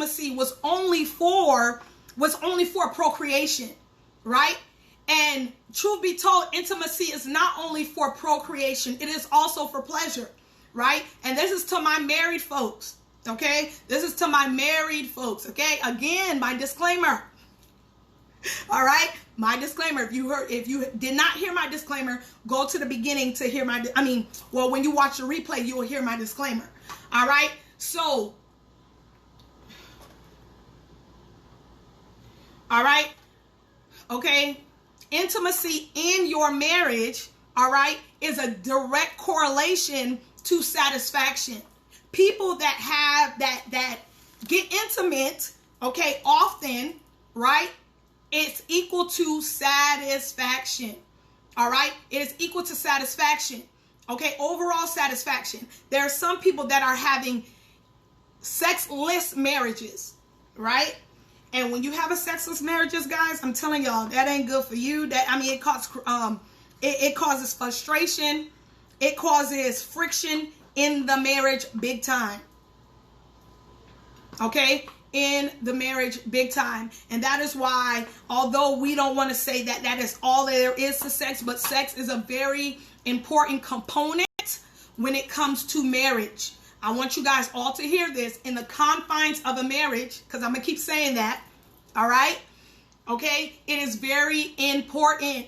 intimacy was only for procreation, right? And truth be told, intimacy is not only for procreation, it is also for pleasure, right? And this is to my married folks, okay? This is to my married folks, okay? Again, my disclaimer. All right, my disclaimer. If you did not hear my disclaimer, go to the beginning to hear when you watch the replay, you will hear my disclaimer. All right, so, all right, okay, intimacy in your marriage, all right, is a direct correlation to satisfaction. People that have that get intimate, okay, often, right? It's equal to satisfaction. All right? It is equal to satisfaction. Okay? Overall satisfaction. There are some people that are having sexless marriages, right? And when you have a sexless marriages, guys, I'm telling y'all, that ain't good for you. It causes frustration. It causes friction in the marriage big time. Okay? In the marriage big time. And that is why, although we don't want to say that that is all there is to sex, but sex is a very important component when it comes to marriage. I want you guys all to hear this in the confines of a marriage, because I'm going to keep saying that. All right? Okay? It is very important.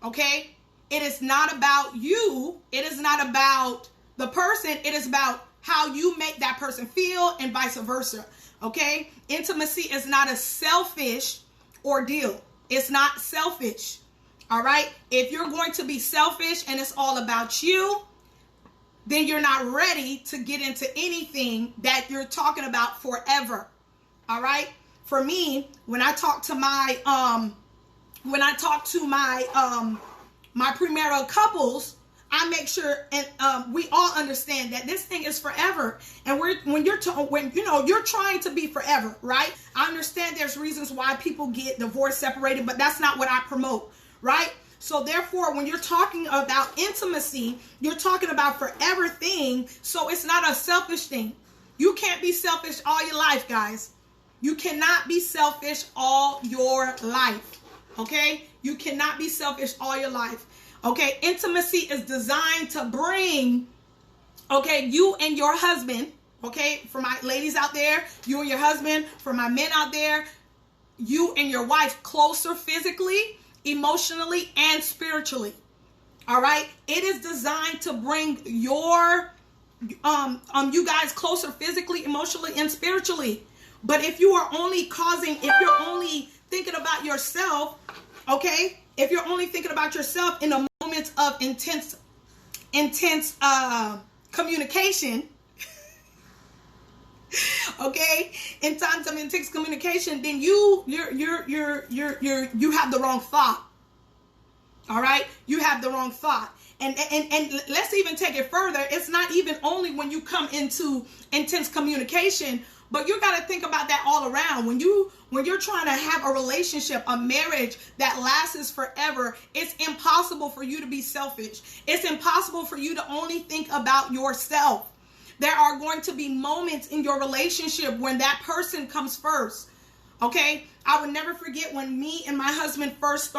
Okay? It is not about you. It is not about the person. It is about how you make that person feel and vice versa. Okay? Intimacy is not a selfish ordeal. It's not selfish. All right? If you're going to be selfish and it's all about you, then you're not ready to get into anything that you're talking about forever. All right? For me, when I talk to my my premarital couples, I make sure and we all understand that this thing is forever. And when you're trying to be forever, right? I understand there's reasons why people get divorced, separated, but that's not what I promote, right? So therefore, when you're talking about intimacy, you're talking about forever thing. So it's not a selfish thing. You can't be selfish all your life, guys. You cannot be selfish all your life. Okay? You cannot be selfish all your life. Okay, intimacy is designed to bring, okay, you and your husband, okay, for my ladies out there, you and your husband, for my men out there, you and your wife closer physically, emotionally, and spiritually. All right, it is designed to bring you guys closer physically, emotionally, and spiritually. But if you're only thinking about yourself, okay, if you're only thinking about yourself in the moments of intense communication, okay, in times of intense communication, then you have the wrong thought. All right, you have the wrong thought. And let's even take it further. It's not even only when you come into intense communication, but you got to think about that all around. When you're trying to have a relationship, a marriage that lasts forever, it's impossible for you to be selfish. It's impossible for you to only think about yourself. There are going to be moments in your relationship when that person comes first. Okay? I would never forget when me and my husband first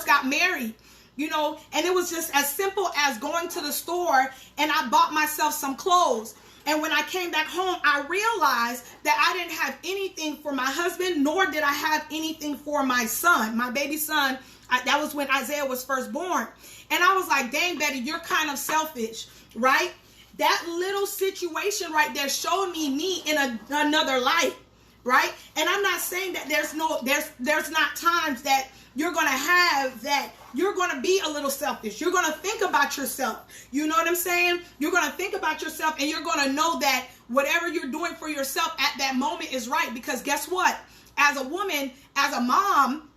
got married. You know, and it was just as simple as going to the store and I bought myself some clothes. And when I came back home, I realized that I didn't have anything for my husband, nor did I have anything for my son, my baby son. That was when Isaiah was first born. And I was like, dang, Betty, you're kind of selfish, right? That little situation right there showed me in another light, right? And I'm not saying that there's not times that you're going to have that you're going to be a little selfish. You're going to think about yourself. You know what I'm saying? You're going to think about yourself and you're going to know that whatever you're doing for yourself at that moment is right. Because guess what? As a woman, as a mom,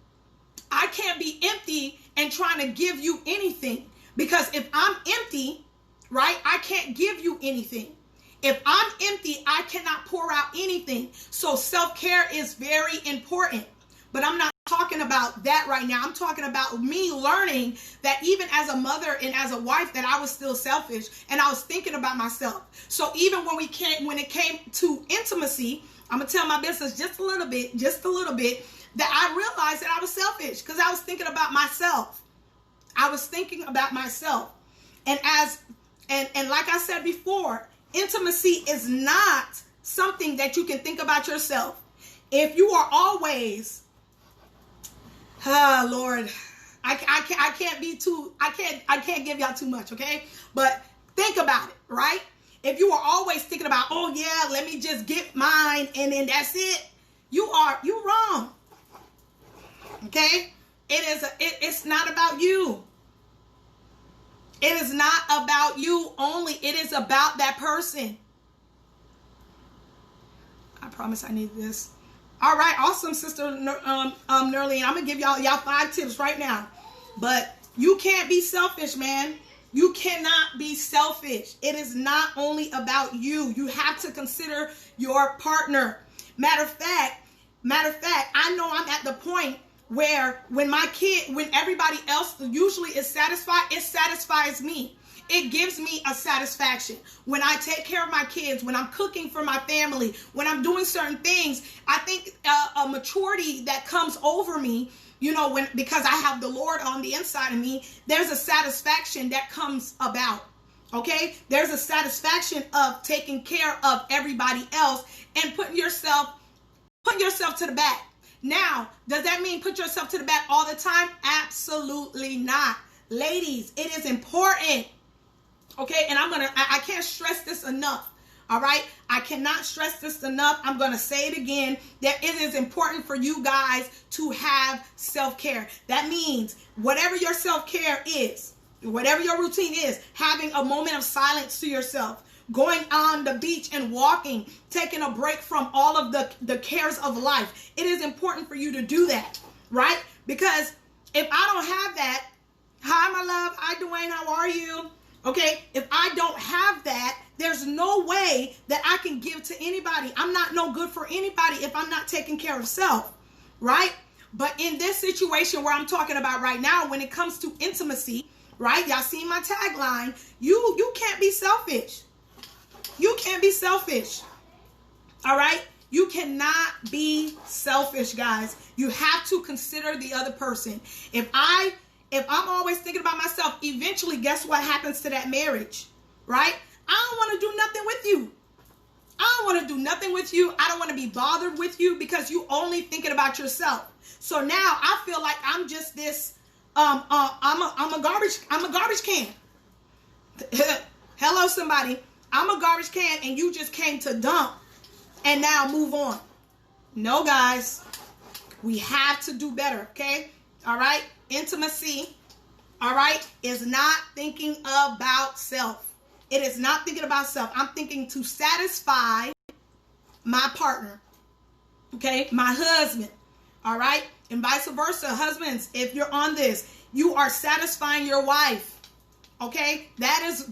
I can't be empty and trying to give you anything. Because if I'm empty, right, I can't give you anything. If I'm empty, I cannot pour out anything. So self-care is very important. But I'm not Talking about that right now. I'm talking about me learning that even as a mother and as a wife, that I was still selfish and I was thinking about myself. So even when it came to intimacy, I'm gonna tell my business just a little bit, that I realized that I was selfish because I was thinking about myself. And like I said before, intimacy is not something that you can think about yourself. If you are always, Lord, I can't give y'all too much, okay? But think about it, right? If you are always thinking about, oh yeah, let me just get mine and then that's it, you're wrong. Okay? It's not about you. It is not about you only. It is about that person. I promise I need this. All right, awesome, Sister Nerlene. I'm gonna give y'all 5 tips right now. But you can't be selfish, man. You cannot be selfish. It is not only about you. You have to consider your partner. Matter of fact, I know I'm at the point where when everybody else usually is satisfied, it satisfies me. It gives me a satisfaction. When I take care of my kids, when I'm cooking for my family, when I'm doing certain things, I think a maturity that comes over me, because I have the Lord on the inside of me, there's a satisfaction that comes about. Okay? There's a satisfaction of taking care of everybody else and putting yourself to the back. Now, does that mean put yourself to the back all the time? Absolutely not. Ladies, it is important. Okay, and I can't stress this enough. All right, I cannot stress this enough. I'm going to say it again, that it is important for you guys to have self-care. That means whatever your self-care is, whatever your routine is, having a moment of silence to yourself, going on the beach and walking, taking a break from all of the cares of life. It is important for you to do that, right? Because if I don't have that, hi, my love. Hi, Dwayne. How are you? Okay, if I don't have that, there's no way that I can give to anybody. I'm not no good for anybody if I'm not taking care of self, right? But in this situation where I'm talking about right now, when it comes to intimacy, right? Y'all see my tagline, you can't be selfish. You can't be selfish. All right? You cannot be selfish, guys. You have to consider the other person. If I'm always thinking about myself, eventually, guess what happens to that marriage, right? I don't want to do nothing with you. I don't want to do nothing with you. I don't want to be bothered with you because you only thinking about yourself. So now I feel like I'm just this, I'm a garbage can. Hello, somebody. I'm a garbage can and you just came to dump and now move on. No, guys, we have to do better. Okay. All right. Intimacy, all right, is not thinking about self. It is not thinking about self. I'm thinking to satisfy my partner, okay, my husband, all right, and vice versa. Husbands, if you're on this, you are satisfying your wife, okay? That's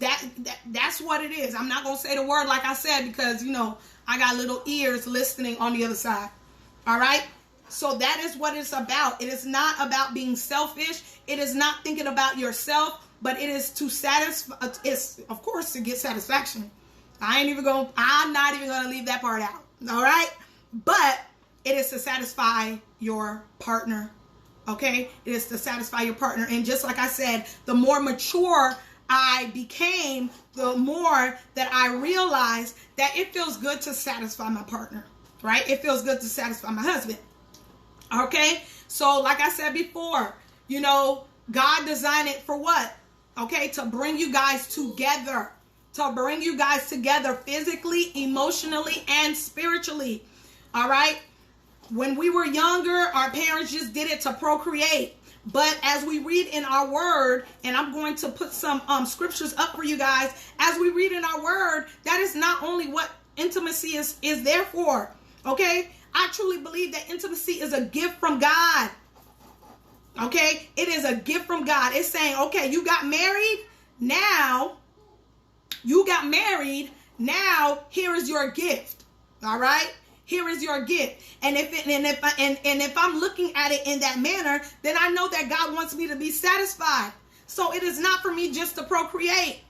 what it is. I'm not gonna say the word like I said because I got little ears listening on the other side, all right? So that is what it's about. It is not about being selfish. It is not thinking about yourself, but it is to satisfy. It's, of course, to get satisfaction. I'm not even going to leave that part out. All right. But it is to satisfy your partner. Okay. It is to satisfy your partner. And just like I said, the more mature I became, the more that I realized that it feels good to satisfy my partner. Right. It feels good to satisfy my husband. Okay, so like I said before, God designed it for what? Okay, to bring you guys together. To bring you guys together physically, emotionally, and spiritually. All right? When we were younger, our parents just did it to procreate. But as we read in our word, and I'm going to put some scriptures up for you guys. As we read in our word, that is not only what intimacy is there for. Okay? I truly believe that intimacy is a gift from God. Okay? It is a gift from God. It's saying, okay, you got married. Now, here is your gift. All right? Here is your gift. And if I'm looking at it in that manner, then I know that God wants me to be satisfied. So it is not for me just to procreate.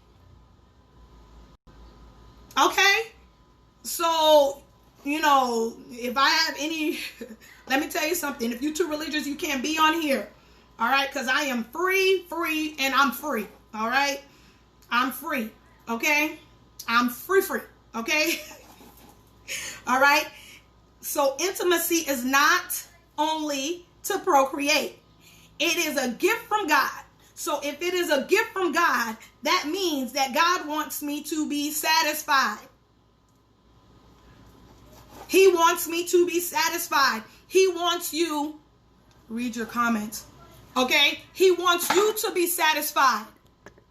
Okay? So, if I have any, let me tell you something. If you're too religious, you can't be on here. All right? Because I am free, and I'm free. All right? I'm free. Okay? I'm free. Okay? All right? So intimacy is not only to procreate. It is a gift from God. So if it is a gift from God, that means that God wants me to be satisfied. He wants me to be satisfied. He wants you, read your comments, okay? He wants you to be satisfied,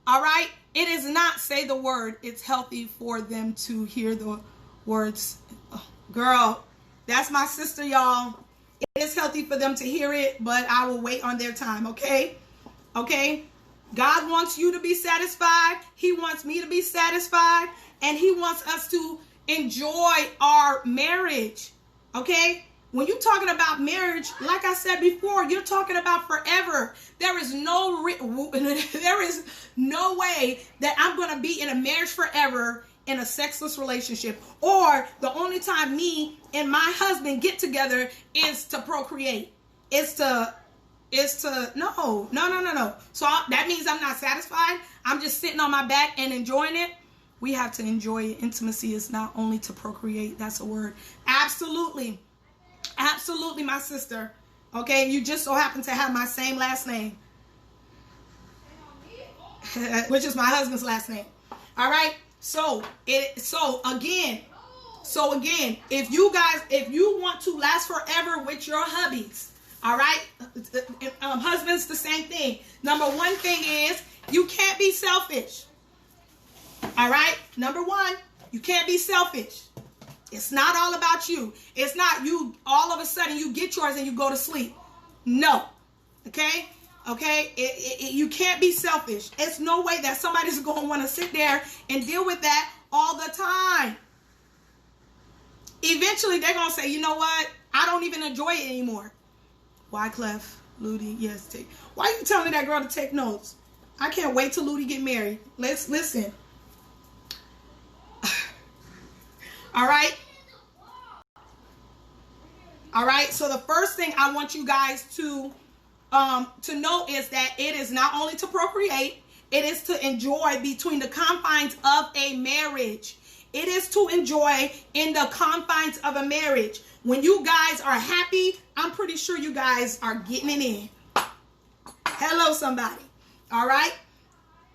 all right? It is not, say the word, it's healthy for them to hear the words. Oh, girl, that's my sister, y'all. It is healthy for them to hear it, but I will wait on their time, okay? Okay? God wants you to be satisfied. He wants me to be satisfied. And he wants us to enjoy our marriage, okay? When you're talking about marriage, like I said before, you're talking about forever. There is no way that I'm going to be in a marriage forever in a sexless relationship, or the only time me and my husband get together is to procreate. No. So that means I'm not satisfied. I'm just sitting on my back and enjoying it. We have to enjoy it. Intimacy is not only to procreate. That's a word. Absolutely. Absolutely, my sister. Okay, you just so happen to have my same last name, which is my husband's last name. All right. So again, if you want to last forever with your hubbies, all right, husbands, the same thing. Number one thing is you can't be selfish. All right. Number one, you can't be selfish. It's not all about you. It's not you all of a sudden you get yours and you go to sleep. No. Okay. Okay. You can't be selfish. It's no way that somebody's going to want to sit there and deal with that all the time. Eventually they're going to say, you know what? I don't even enjoy it anymore. Wyclef, Ludi, yes. Why are you telling that girl to take notes? I can't wait till Ludi get married. Let's listen. All right. All right. So the first thing I want you guys to know is that it is not only to procreate, it is to enjoy between the confines of a marriage. It is to enjoy in the confines of a marriage. When you guys are happy, I'm pretty sure you guys are getting it in. Hello, somebody. All right.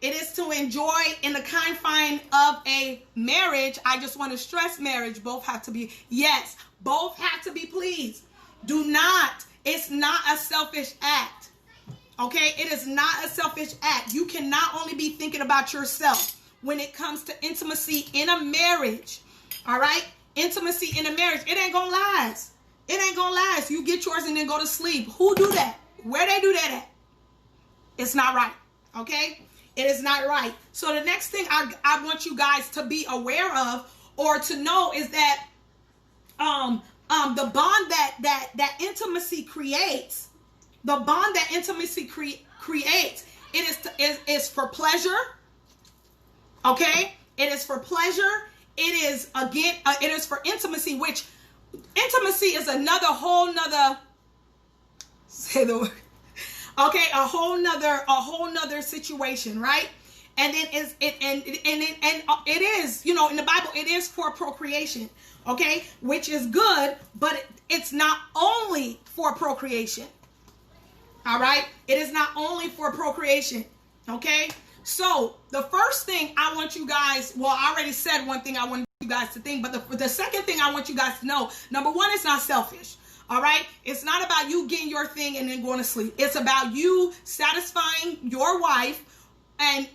It is to enjoy in the confine of a marriage. I just want to stress marriage. Both have to be, yes, both have to be pleased. Do not, it's not a selfish act. Okay, it is not a selfish act. You cannot only be thinking about yourself when it comes to intimacy in a marriage. All right, intimacy in a marriage, it ain't gonna last. It ain't gonna last. You get yours and then go to sleep. Who do that? Where they do that at? It's not right. Okay. It is not right. So the next thing I want you guys to be aware of or to know is that the bond that intimacy creates, creates, it is for pleasure. Okay? It is for pleasure. It is it is for intimacy, which intimacy is whole nother say the word. Okay, a whole nother situation, right? And then it is, in the Bible, it is for procreation, okay, which is good, but it's not only for procreation. All right, it is not only for procreation, okay. So the first thing I want you guys, well, I already said one thing I want you guys to think, but the second thing I want you guys to know, number one, it's not selfish. All right. It's not about you getting your thing and then going to sleep. It's about you satisfying your wife and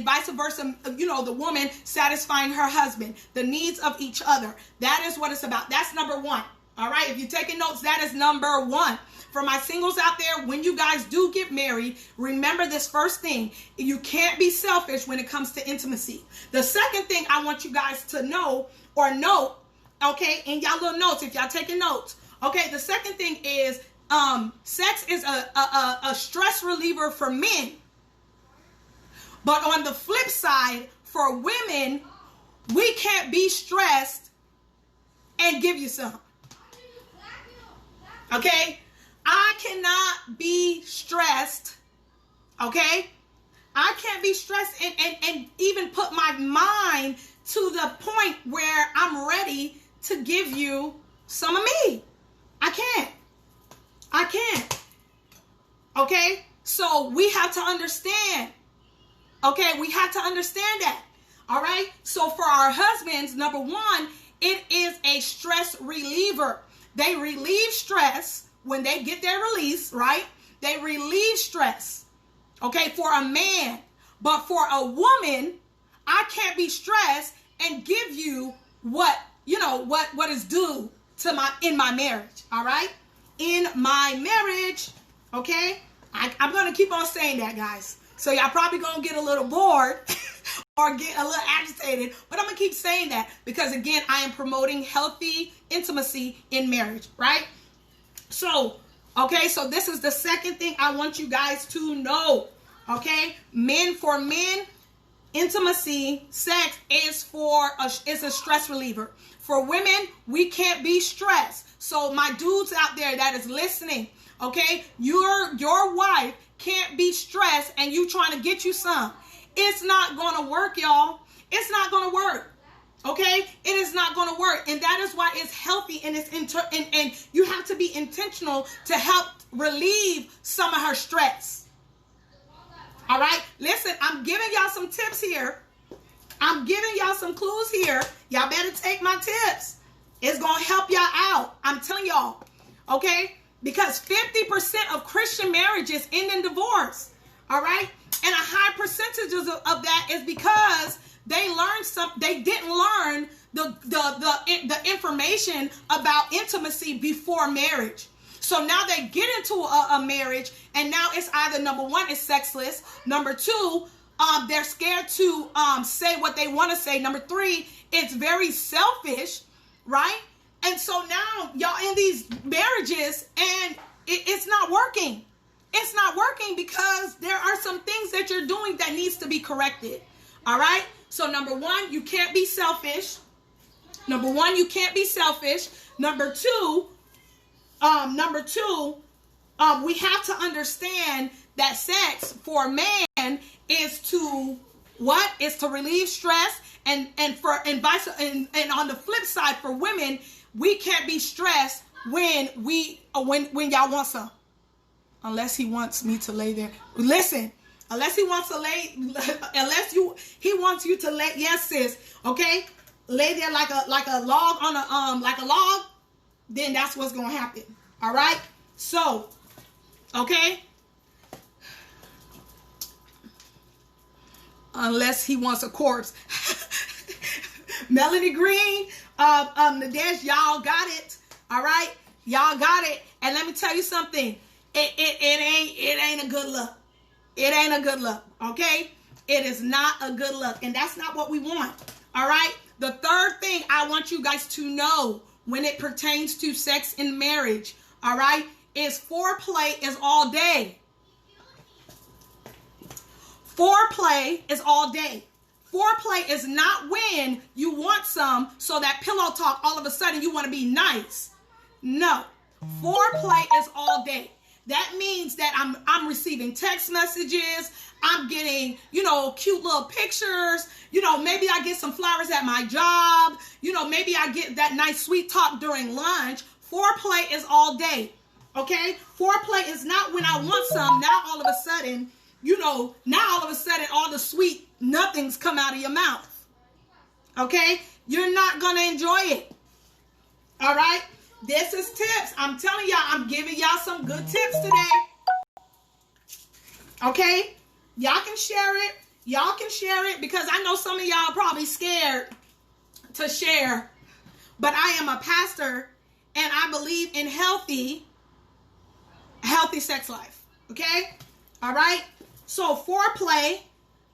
vice versa. The woman satisfying her husband, the needs of each other. That is what it's about. That's number one. All right. If you're taking notes, that is number one. For my singles out there, when you guys do get married, remember this first thing. You can't be selfish when it comes to intimacy. The second thing I want you guys to know or note Okay, in y'all little notes, if y'all taking notes. Okay, the second thing is sex is a stress reliever for men. But on the flip side, for women, we can't be stressed and give you some. Okay? I cannot be stressed. Okay? I can't be stressed and even put my mind to the point where I'm ready to give you some of me. I can't. Okay? So we have to understand. Okay? We have to understand that. All right? So for our husbands, number one, it is a stress reliever. They relieve stress when they get their release, right? They relieve stress. Okay? For a man. But for a woman, I can't be stressed and give you what is due to in my marriage. All right? In my marriage, okay? I'm going to keep on saying that, guys. So y'all probably going to get a little bored or get a little agitated, but I'm going to keep saying that because, again, I am promoting healthy intimacy in marriage, right? So, okay, so this is the second thing I want you guys to know, okay? For men, intimacy, sex is a stress reliever. For women, we can't be stressed. So my dudes out there that is listening, okay, your wife can't be stressed and you trying to get you some. It's not going to work, y'all. It's not going to work. Okay? It is not going to work. And that is why it's healthy and it's and you have to be intentional to help relieve some of her stress. All right? Listen, I'm giving y'all some tips here. I'm giving y'all some clues here. Y'all better take my tips. It's going to help y'all out. I'm telling y'all. Okay? Because 50% of Christian marriages end in divorce. All right? And a high percentage of that is because they didn't learn the information about intimacy before marriage. So now they get into a marriage, and now it's either, number one, it's sexless. Number two, they're scared to say what they want to say. Number three, it's very selfish, right? And so now y'all in these marriages, and it's not working. It's not working because there are some things that you're doing that needs to be corrected. All right? So number one, you can't be selfish. Number two, we have to understand that sex for a man is to what? Is to relieve stress, and on the flip side for women, we can't be stressed when y'all want some. Unless he wants me to lay there. Listen, he wants you to lay, yes, sis, okay? Lay there like a log on like a log, then that's what's gonna happen. All right? So, okay? Unless he wants a corpse. Melanie Green, Nadesh, y'all got it. All right? Y'all got it. And let me tell you something. It ain't a good look. It ain't a good look. Okay? It is not a good look. And that's not what we want. All right? The third thing I want you guys to know when it pertains to sex in marriage, all right, is foreplay is all day. Foreplay is all day. Foreplay is not when you want some, so that pillow talk, all of a sudden you want to be nice. No. Foreplay is all day. That means that I'm receiving text messages. I'm getting, cute little pictures. Maybe I get some flowers at my job. Maybe I get that nice sweet talk during lunch. Foreplay is all day. Okay? Foreplay is not when I want some. Now all of a sudden, all the sweet nothings come out of your mouth. Okay? You're not going to enjoy it. All right? This is tips. I'm telling y'all, I'm giving y'all some good tips today. Okay? Y'all can share it. Y'all can share it because I know some of y'all are probably scared to share. But I am a pastor and I believe in healthy sex life. Okay? All right? So foreplay,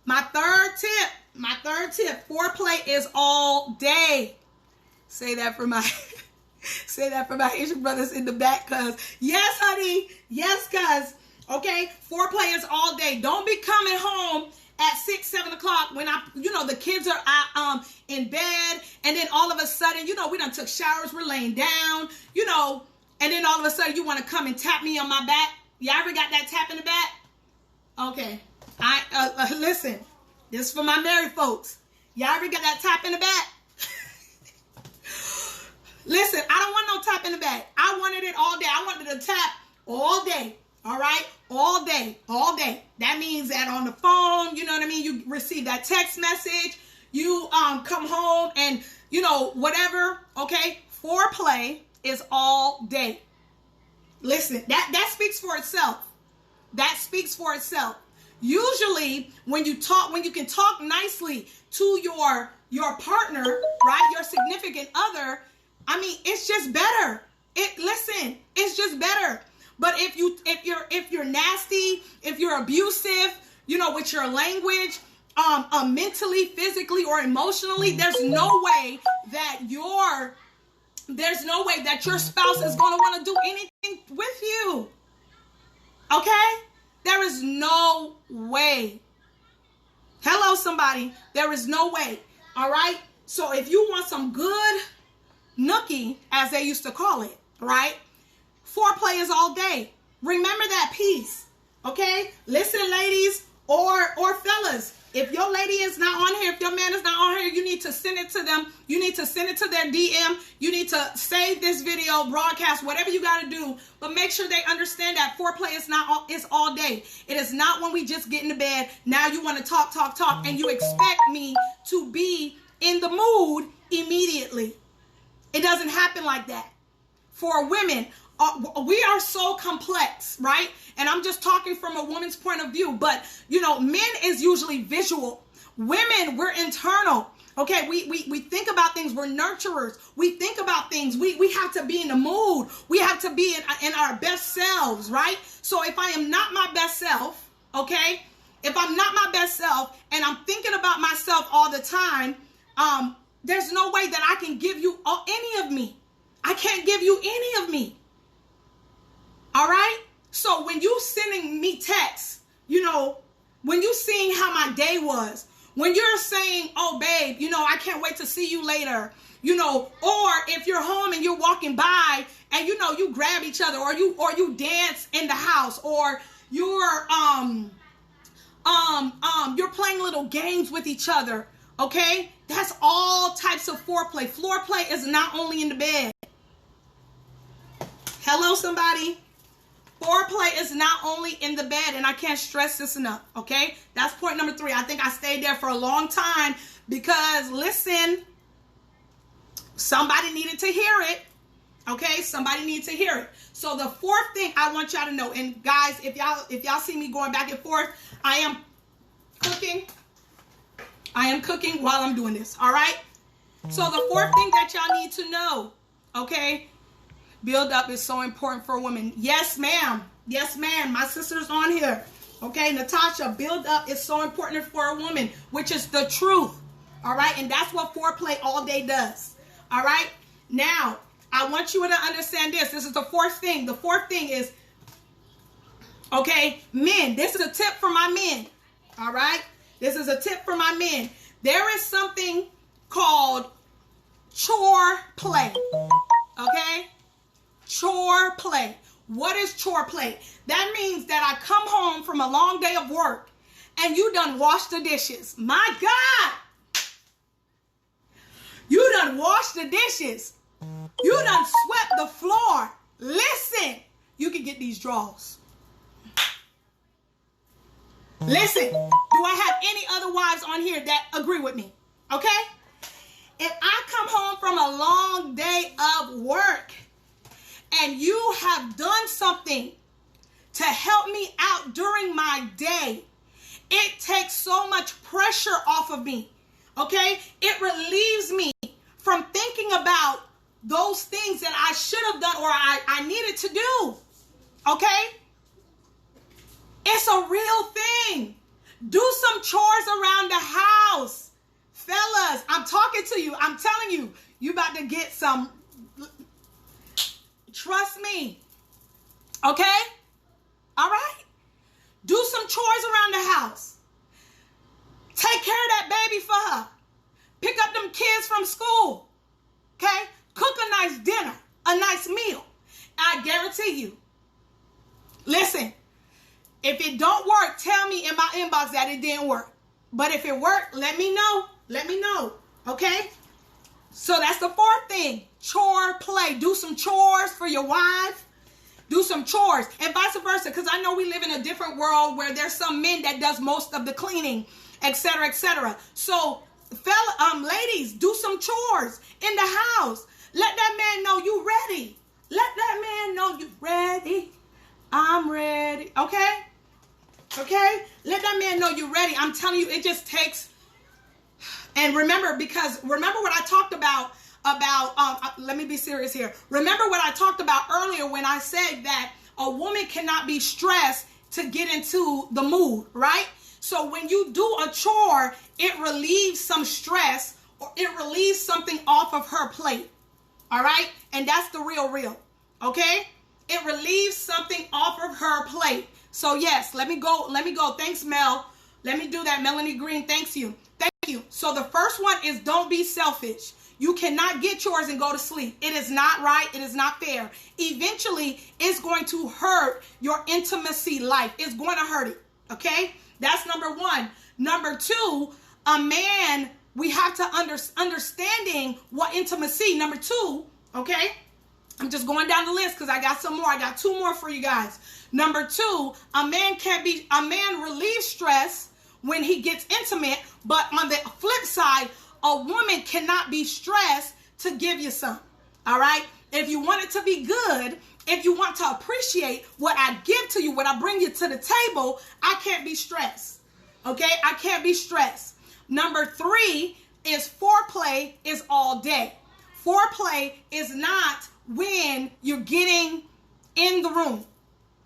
my third tip, foreplay is all day. Say that for my say that for my Asian brothers in the back, cuz. Yes, honey. Yes, cuz. Okay? Foreplay is all day. Don't be coming home at 6, 7 o'clock when the kids are in bed, and then all of a sudden, we done took showers, we're laying down, and then all of a sudden you want to come and tap me on my back. Y'all ever got that tap in the back? Okay. Listen, this is for my married folks. Y'all ever got that tap in the back? Listen, I don't want no tap in the back. I wanted it all day. I wanted a tap all day. All right? All day. All day. That means that on the phone, you know what I mean? You receive that text message. You come home and, whatever. Okay? Foreplay is all day. Listen, that speaks for itself. That speaks for itself. Usually, when you can talk nicely to your partner, right? Your significant other, I mean, it's just better. It's just better. But if you're nasty, if you're abusive, with your language, mentally, physically, or emotionally, there's no way that your spouse is going to want to do anything with you. Okay? There is no way. Hello, somebody. There is no way. All right? So if you want some good nookie, as they used to call it, right? Foreplay is all day. Remember that piece. Okay? Listen, ladies or fellas. If your lady is not on here, if your man is not on here, you need to send it to them. You need to send it to their DM. You need to save this video, broadcast, whatever you got to do. But make sure they understand that foreplay is all day. It is not when we just get into bed. Now you want to talk, and you expect me to be in the mood immediately. It doesn't happen like that. For women, we are so complex, right? And I'm just talking from a woman's point of view, but men is usually visual. Women, we're internal. Okay, we think about things. We're nurturers. We think about things. We have to be in the mood. We have to be in our best selves, right? So if I am not my best self, okay, if I'm not my best self and I'm thinking about myself all the time, there's no way that I can give you any of me. I can't give you any of me. All right? So when you sending me texts, when you seeing how my day was, when you're saying, oh, babe, I can't wait to see you later, or if you're home and you're walking by and, you grab each other or you dance in the house, or you're playing little games with each other. Okay? That's all types of foreplay. Foreplay is not only in the bed. Hello, somebody. Foreplay is not only in the bed, and I can't stress this enough, okay? That's point number 3. I think I stayed there for a long time because, listen, somebody needed to hear it, okay? Somebody needed to hear it. So the fourth thing I want y'all to know, and guys, if y'all see me going back and forth, I am cooking. I am cooking while I'm doing this, all right? So the fourth thing that y'all need to know, okay? Build up is so important for a woman. Yes, ma'am. Yes, ma'am. My sister's on here. Okay, Natasha, build up is so important for a woman, which is the truth. All right, and that's what foreplay all day does. All right, now I want you to understand this. This is the fourth thing. The fourth thing is, okay, men. This is a tip for my men. All right, this is a tip for my men. There is something called chore play. Okay. Chore play. What is chore play? That means that I come home from a long day of work and you done washed the dishes. My God. You done washed the dishes. You done swept the floor. Listen, you can get these drawers. Listen, do I have any other wives on here that agree with me? Okay? If I come home from a long day of work and you have done something to help me out during my day, it takes so much pressure off of me, okay? It relieves me from thinking about those things that I should have done or I needed to do, okay? It's a real thing. Do some chores around the house. Fellas, I'm talking to you. I'm telling you, you about to get some. Trust me. Okay? All right? Do some chores around the house. Take care of that baby for her. Pick up them kids from school. Okay? Cook a nice dinner, a nice meal. I guarantee you. Listen, if it don't work, tell me in my inbox that it didn't work. But if it worked, let me know. Let me know. Okay? So that's the fourth thing. Chore play. Do some chores for your wife. Do some chores. And vice versa. Because I know we live in a different world where there's some men that does most of the cleaning, etc., etc. So, ladies, do some chores in the house. Let that man know you ready. Let that man know you ready. I'm ready. Okay? Okay? Let that man know you're ready. I'm telling you, it just takes... And remember what I talked about, let me be serious here. Remember what I talked about earlier when I said that a woman cannot be stressed to get into the mood, right? So when you do a chore, it relieves some stress or it relieves something off of her plate. All right? And that's the real, okay? It relieves something off of her plate. So yes, let me go. Thanks, Mel. Let me do that. Melanie Green, thanks you. Thank you. So the first one is don't be selfish. You cannot get yours and go to sleep. It is not right. It is not fair. Eventually, it's going to hurt your intimacy life. It's going to hurt it. Okay? That's number one. Number two, a man, we have to understanding what intimacy. Number two, okay? I'm just going down the list because I got some more. I got two more for you guys. Number two, a man relieves stress when he gets intimate, but on the flip side, a woman cannot be stressed to give you some. All right? If you want it to be good, if you want to appreciate what I give to you, what I bring you to the table, I can't be stressed. Okay? I can't be stressed. Number three is foreplay is all day. Foreplay is not when you're getting in the room.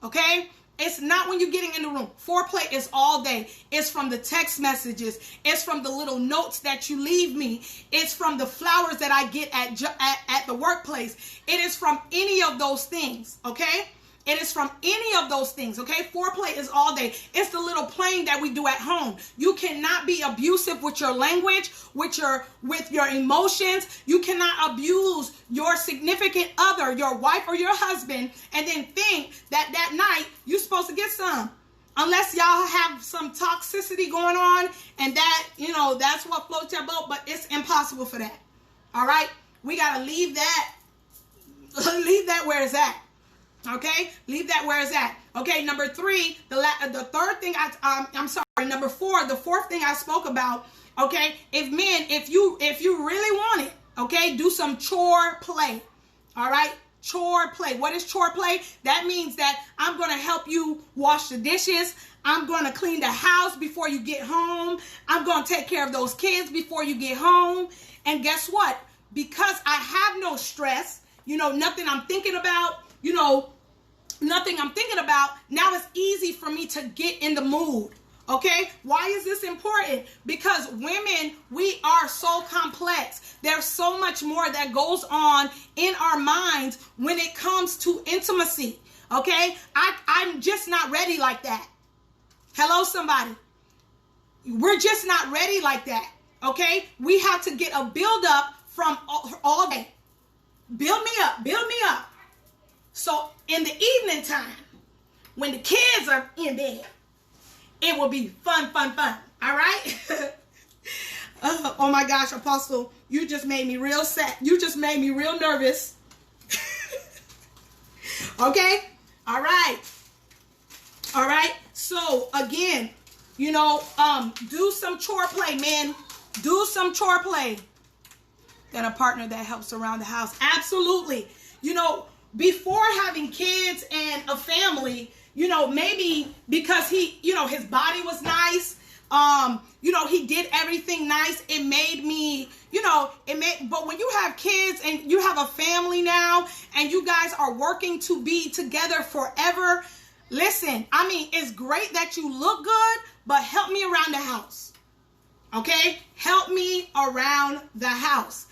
Okay? It's not when you're getting in the room. Foreplay is all day. It's from the text messages. It's from the little notes that you leave me. It's from the flowers that I get at the workplace. It is from any of those things, okay? It is from any of those things, okay? Foreplay is all day. It's the little playing that we do at home. You cannot be abusive with your language, with your emotions. You cannot abuse your significant other, your wife or your husband, and then think that night you're supposed to get some. Unless y'all have some toxicity going on, and that's what floats your boat, but it's impossible for that. All right? We got to leave that where it's at. Okay, leave that where it's at. Okay, number three, the third thing number four, the fourth thing I spoke about. Okay, if you really want it, okay, do some chore play. All right, chore play. What is chore play? That means that I'm going to help you wash the dishes. I'm going to clean the house before you get home. I'm going to take care of those kids before you get home. And guess what? Because I have no stress, nothing I'm thinking about, now it's easy for me to get in the mood. Okay? Why is this important? Because women, we are so complex. There's so much more that goes on in our minds when it comes to intimacy. Okay? I'm just not ready like that. Hello, somebody. We're just not ready like that. Okay? We have to get a build up from all day. Build me up. So in the evening time, when the kids are in bed, it will be fun. All right? Oh my gosh, Apostle, you just made me real sad. You just made me real nervous. Okay? All right. So again, do some chore play, man. Do some chore play. Got a partner that helps around the house. Absolutely. Before having kids and a family, maybe because he, his body was nice, he did everything nice. It made me, but when you have kids and you have a family now and you guys are working to be together forever, listen, it's great that you look good, but help me around the house. Okay? Help me around the house.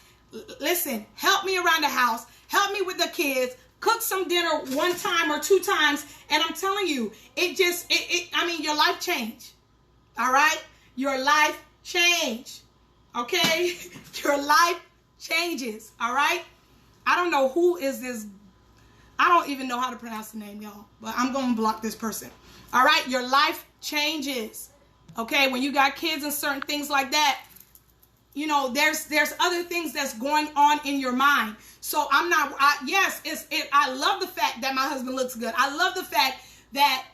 Listen, help me around the house. Help me with the kids. Cook some dinner one time or two times. And I'm telling you, your life changed. All right? Your life changed. Okay? Your life changes. All right? I don't know who is this. I don't even know how to pronounce the name, y'all. But I'm going to block this person. All right? Your life changes. Okay? When you got kids and certain things like that, you know, there's other things that's going on in your mind. So I love the fact that my husband looks good. I love the fact that,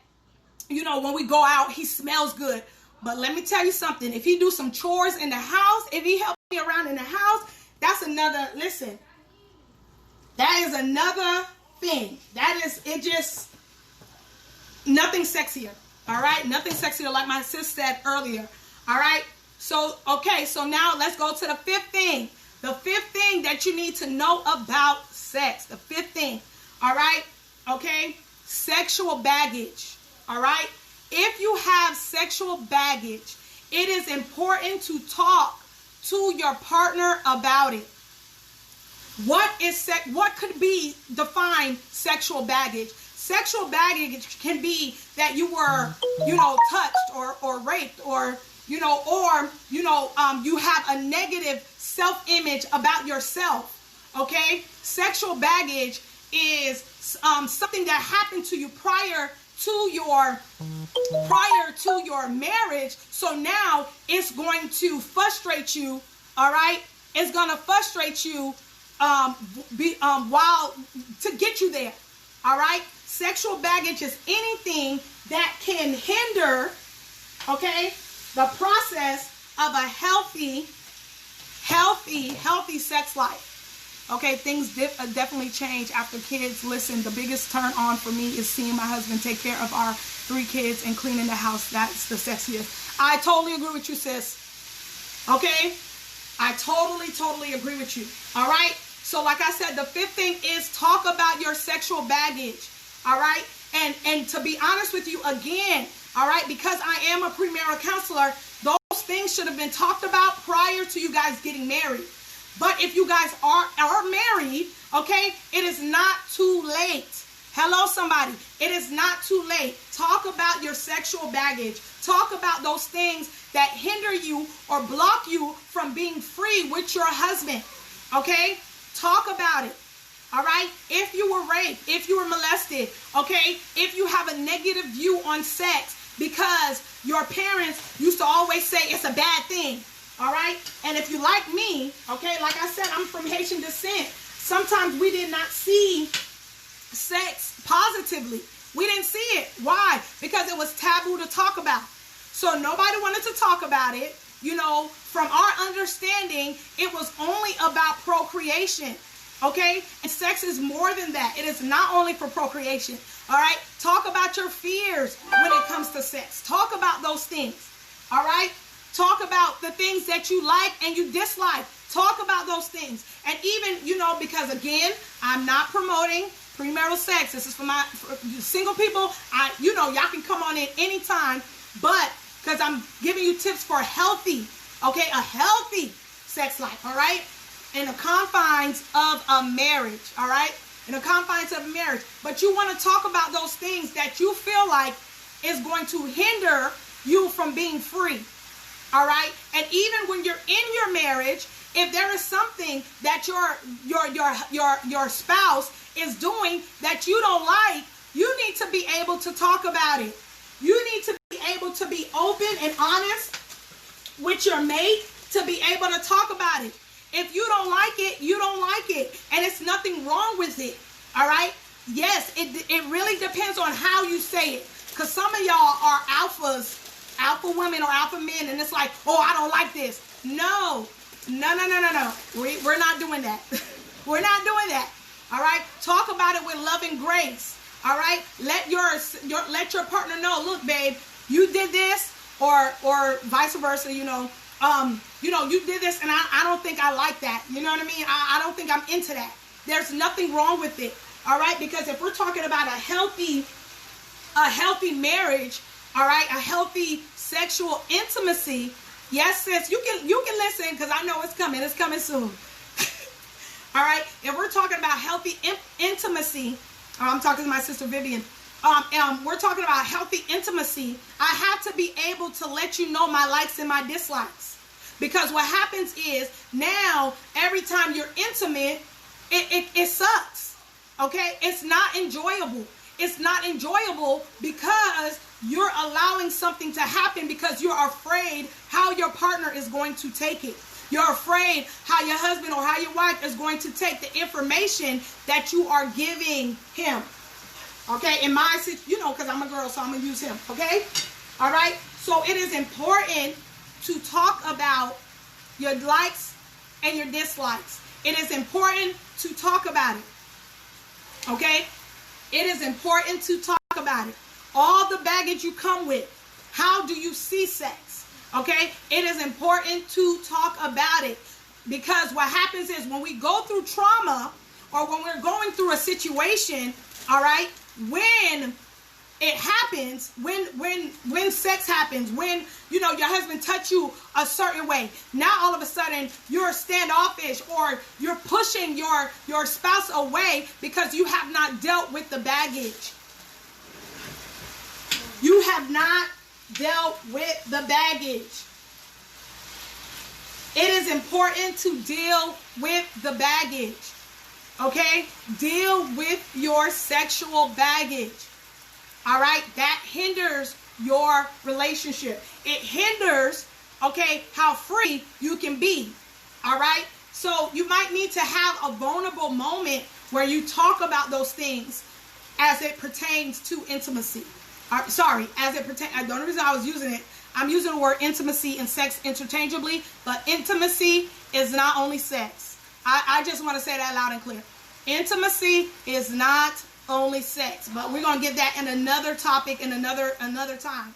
you know, when we go out, he smells good. But let me tell you something. If he do some chores in the house, if he helps me around in the house, that's another, listen, that is another thing. Nothing sexier. All right? Nothing sexier, like my sis said earlier. All right? So now let's go to the fifth thing. The fifth thing that you need to know about sex. The fifth thing. All right? Okay? Sexual baggage. All right? If you have sexual baggage, it is important to talk to your partner about it. What could be defined sexual baggage? Sexual baggage can be that you were, you know, touched or raped or you have a negative self-image about yourself. Okay? Sexual baggage is something that happened to you prior to your marriage. So now it's going to frustrate you. All right? It's going to frustrate you while to get you there. All right? Sexual baggage is anything that can hinder, okay, the process of a healthy sex life. Okay, things definitely change after kids. Listen, the biggest turn on for me is seeing my husband take care of our 3 kids and cleaning the house. That's the sexiest. I totally agree with you, sis. Okay? I totally agree with you. All right? So like I said, the fifth thing is talk about your sexual baggage. All right? And to be honest with you again, all right, because I am a premarital counselor, those things should have been talked about prior to you guys getting married. But if you guys are married, okay, it is not too late. Hello, somebody. It is not too late. Talk about your sexual baggage. Talk about those things that hinder you or block you from being free with your husband. Okay? Talk about it. All right? If you were raped, if you were molested, okay? If you have a negative view on sex because your parents used to always say it's a bad thing. All right? And if you like me, okay, like I said, I'm from Haitian descent. Sometimes we did not see sex positively. We didn't see it. Why? Because it was taboo to talk about. So nobody wanted to talk about it. You know, from our understanding, it was only about procreation. Okay? And sex is more than that. It is not only for procreation. All right? Talk about your fears when it comes to sex. Talk about those things. All right? Talk about the things that you like and you dislike. Talk about those things. And even, you know, because again, I'm not promoting premarital sex. This is for single people. Y'all can come on in anytime. But because I'm giving you tips for a healthy sex life. All right? In the confines of a marriage. All right? In the confines of a marriage. But you want to talk about those things that you feel like is going to hinder you from being free. All right? And even when you're in your marriage, if there is something that your spouse is doing that you don't like, you need to be able to talk about it. You need to be able to be open and honest with your mate to be able to talk about it. If you don't like it, you don't like it. And it's nothing wrong with it. All right? Yes, it really depends on how you say it. Because some of y'all are alpha women or alpha men, and it's like, oh, I don't like this. No. We're not doing that. We're not doing that. All right? Talk about it with love and grace. All right? Let your partner know, look, babe, you did this, or vice versa, you did this, and I don't think I like that. You know what I mean? I don't think I'm into that. There's nothing wrong with it. All right? Because if we're talking about a healthy marriage, all right, a healthy sexual intimacy, Yes, sis, you can listen, because I know it's coming. It's coming soon. All right. If we're talking about healthy intimacy, I'm talking to my sister Vivian. We're talking about healthy intimacy. I have to be able to let you know my likes and my dislikes. Because what happens is now every time you're intimate, it sucks. Okay? It's not enjoyable. It's not enjoyable because you're allowing something to happen because you're afraid how your partner is going to take it. You're afraid how your husband or how your wife is going to take the information that you are giving him. Okay, in my situation, you know, because I'm a girl, so I'm going to use him. Okay? All right? So it is important to talk about your likes and your dislikes. It is important to talk about it. Okay? It is important to talk about it. All the baggage you come with. How do you see sex? Okay? It is important to talk about it. Because what happens is when we go through trauma or when we're going through a situation, all right, when it happens, when sex happens, when, you know, your husband touch you a certain way, now all of a sudden you're standoffish or you're pushing your spouse away because you have not dealt with the baggage. You have not dealt with the baggage. It is important to deal with the baggage. Okay? Deal with your sexual baggage. All right? That hinders your relationship. It hinders, okay, how free you can be. All right? So you might need to have a vulnerable moment where you talk about those things as it pertains to intimacy. As it pertains, the only reason I was using it, I'm using the word intimacy and sex interchangeably, but intimacy is not only sex. I just want to say that loud and clear. Intimacy is not only sex, but we're going to get that in another topic in another time.